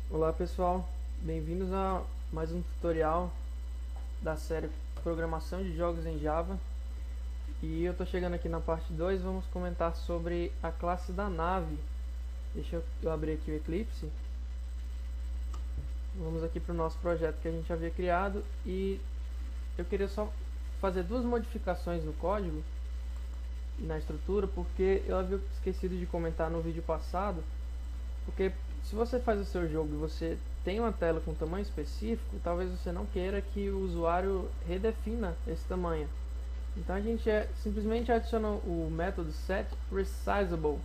Olá pessoal, bem-vindos a mais um tutorial da série Programação de Jogos em Java. E eu estou chegando aqui na parte 2, vamos comentar sobre a classe da nave. Deixa eu abrir aqui o Eclipse. Vamos aqui para o nosso projeto que a gente havia criado e eu queria só fazer duas modificações no código e na estrutura, porque eu havia esquecido de comentar no vídeo passado, porque se você faz o seu jogo e você tem uma tela com tamanho específico, talvez você não queira que o usuário redefina esse tamanho. Então a gente simplesmente adiciona o método setResizable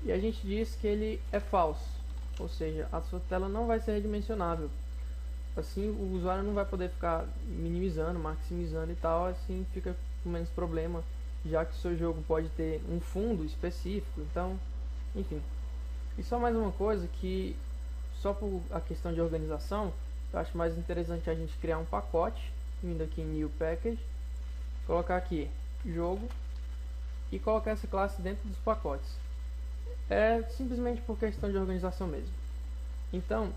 e a gente diz que ele é falso, ou seja, a sua tela não vai ser redimensionável. Assim o usuário não vai poder ficar minimizando, maximizando e tal, assim fica com menos problema, já que o seu jogo pode ter um fundo específico. Então, enfim. E só mais uma coisa que, só por a questão de organização, eu acho mais interessante a gente criar um pacote, vindo aqui em New Package, colocar aqui jogo e colocar essa classe dentro dos pacotes. É simplesmente por questão de organização mesmo. Então,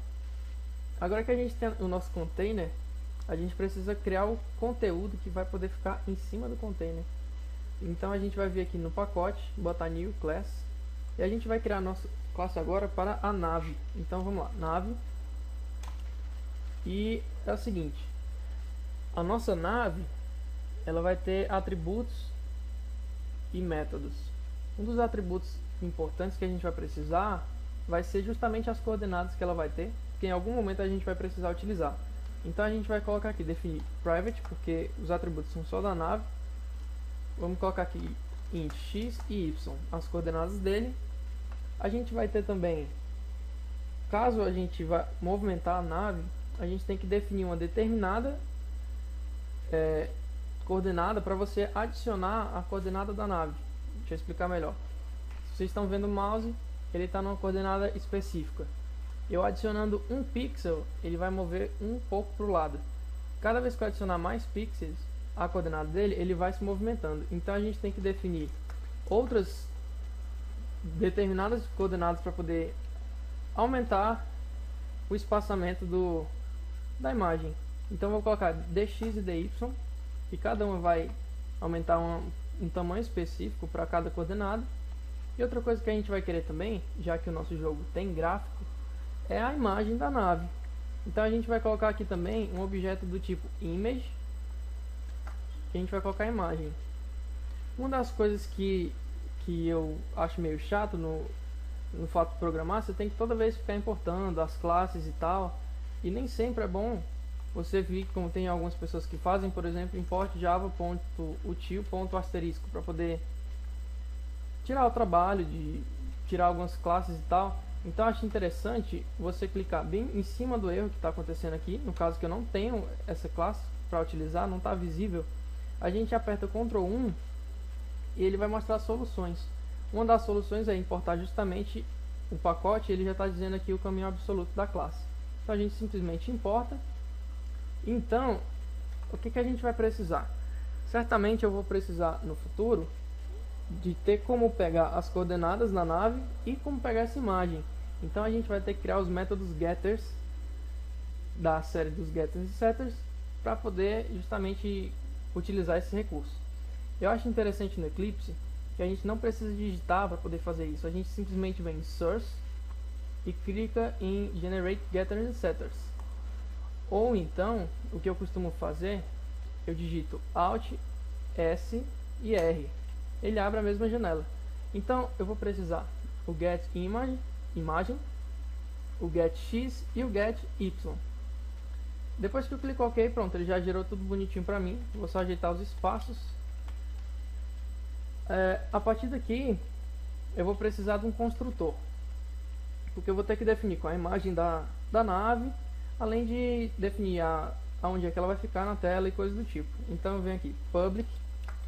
agora que a gente tem o nosso container, a gente precisa criar o conteúdo que vai poder ficar em cima do container. Então a gente vai vir aqui no pacote, botar New Class, e a gente vai criar a nossa classe agora para a nave. Então vamos lá, nave. E é o seguinte, a nossa nave, ela vai ter atributos e métodos. Um dos atributos importantes que a gente vai precisar vai ser justamente as coordenadas que ela vai ter, que em algum momento a gente vai precisar utilizar. Então a gente vai colocar aqui, definir private, porque os atributos são só da nave. Vamos colocar aqui int x e y, as coordenadas dele. A gente vai ter também, caso a gente vá movimentar a nave, a gente tem que definir uma determinada coordenada para você adicionar a coordenada da nave. Deixa eu explicar melhor. Vocês estão vendo o mouse, ele está numa coordenada específica. Eu adicionando um pixel, ele vai mover um pouco para o lado. Cada vez que eu adicionar mais pixels, a coordenada dele, ele vai se movimentando. Então a gente tem que definir outras determinadas coordenadas para poder aumentar o espaçamento da imagem. Então eu vou colocar dx e dy, e cada uma vai aumentar um tamanho específico para cada coordenada. E outra coisa que a gente vai querer também, já que o nosso jogo tem gráfico, é a imagem da nave. Então a gente vai colocar aqui também um objeto do tipo image, que a gente vai colocar a imagem. Uma das coisas que eu acho meio chato no fato de programar, você tem que toda vez ficar importando as classes e tal, e nem sempre é bom. Você vê como tem algumas pessoas que fazem, por exemplo, import java.util.asterisco para poder tirar o trabalho de tirar algumas classes e tal. Então acho interessante você clicar bem em cima do erro que está acontecendo aqui. No caso que eu não tenho essa classe para utilizar, não está visível, a gente aperta Ctrl 1 e ele vai mostrar soluções. Uma das soluções é importar justamente o pacote, ele já está dizendo aqui o caminho absoluto da classe. Então a gente simplesmente importa. Então, o que a gente vai precisar? Certamente eu vou precisar no futuro de ter como pegar as coordenadas na nave e como pegar essa imagem. Então a gente vai ter que criar os métodos getters da série dos getters e setters para poder justamente utilizar esse recurso. Eu acho interessante no Eclipse que a gente não precisa digitar para poder fazer isso. A gente simplesmente vem em Source e clica em Generate Getters and Setters. Ou então, o que eu costumo fazer, eu digito Alt, S e R. Ele abre a mesma janela. Então eu vou precisar o imagem, o getX e o getY. Depois que eu clico OK, pronto, ele já gerou tudo bonitinho para mim. Vou só ajeitar os espaços. A partir daqui eu vou precisar de um construtor, porque eu vou ter que definir com a imagem da nave, além de definir aonde é que ela vai ficar na tela e coisas do tipo. Então eu venho aqui, public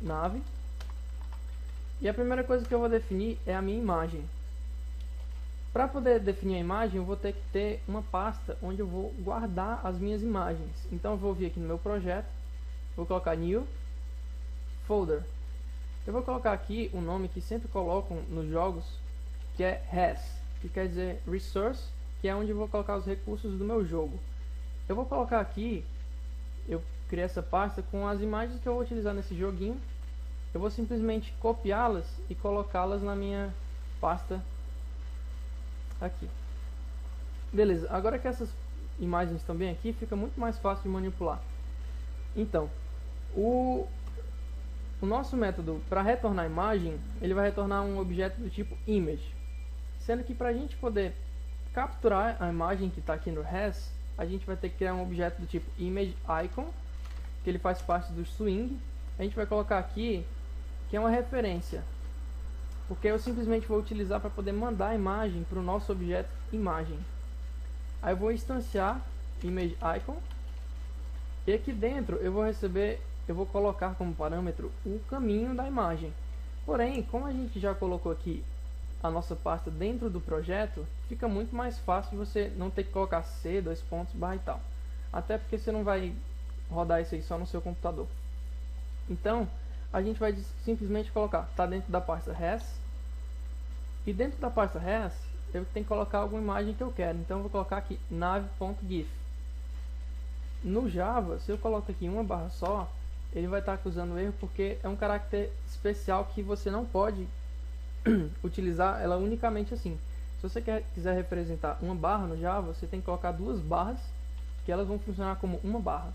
nave, e a primeira coisa que eu vou definir é a minha imagem. Para poder definir a imagem, eu vou ter que ter uma pasta onde eu vou guardar as minhas imagens. Então eu vou vir aqui no meu projeto, vou colocar New Folder. Eu vou colocar aqui um nome que sempre colocam nos jogos, que é has. que quer dizer resource, que é onde eu vou colocar os recursos do meu jogo. Eu vou colocar aqui, eu criei essa pasta com as imagens que eu vou utilizar nesse joguinho. Eu vou simplesmente copiá-las e colocá-las na minha pasta aqui. Beleza, agora que essas imagens estão bem aqui, fica muito mais fácil de manipular. Então, o nosso método para retornar a imagem, ele vai retornar um objeto do tipo image. Sendo que para a gente poder capturar a imagem que está aqui no res, a gente vai ter que criar um objeto do tipo image icon, que ele faz parte do swing. A gente vai colocar aqui que é uma referência, porque eu simplesmente vou utilizar para poder mandar a imagem para o nosso objeto imagem. Aí eu vou instanciar image icon e aqui dentro eu vou colocar como parâmetro o caminho da imagem. Porém, como a gente já colocou aqui a nossa pasta dentro do projeto, fica muito mais fácil você não ter que colocar C, dois pontos, barra e tal. Até porque você não vai rodar isso aí só no seu computador. Então, a gente vai simplesmente colocar, está dentro da pasta res, e dentro da pasta res, eu tenho que colocar alguma imagem que eu quero. Então, eu vou colocar aqui nav.gif. No Java, se eu coloco aqui uma barra só, ele vai estar acusando erro porque é um caractere especial que você não pode utilizar ela unicamente assim. Se você quiser representar uma barra no Java, você tem que colocar duas barras, que elas vão funcionar como uma barra.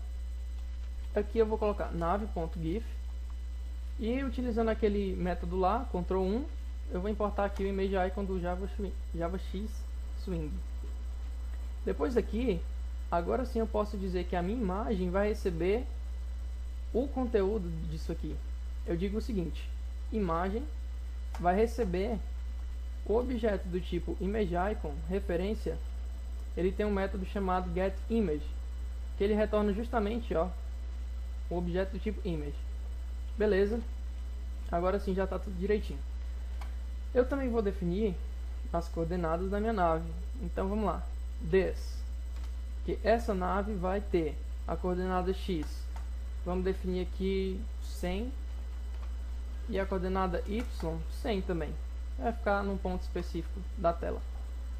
Aqui eu vou colocar nav.gif e utilizando aquele método lá, Ctrl+1, eu vou importar aqui o image icon do JavaX Swing. Depois daqui, agora sim eu posso dizer que a minha imagem vai receber o conteúdo disso aqui. Eu digo o seguinte: imagem vai receber o objeto do tipo ImageIcon, referência. Ele tem um método chamado getImage, que ele retorna justamente o objeto do tipo image. Beleza, agora sim já está tudo direitinho. Eu também vou definir as coordenadas da minha nave. Então vamos lá, this, que essa nave vai ter a coordenada x, vamos definir aqui 100, e a coordenada y 100 também, vai ficar num ponto específico da tela.